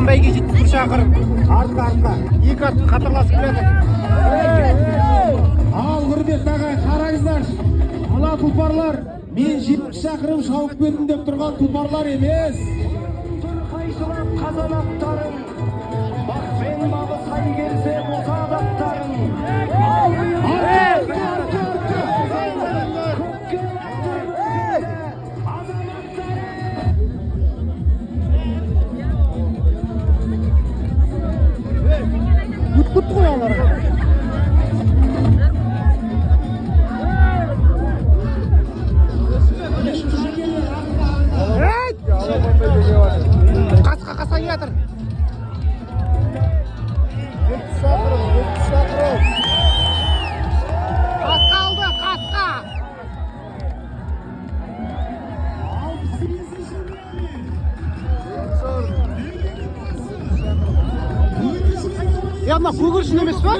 бәйге 71 шақырым. Артқа. Екі ат қатарласып келеді. Ал құрметті ағай, қараңыздар. Мына тұлпарлар мен 70 шақырым шауып бердім деп тұрған тұлпарлар емес. Қайшылап қазанаттарын, бақпен бабы сай келсе болса адаттарын. Құт қой аларға. Қасқа келатыр. 70 шақырым. Қасқа алды, қасқа. Ya mına kuyruğun içinde mis var?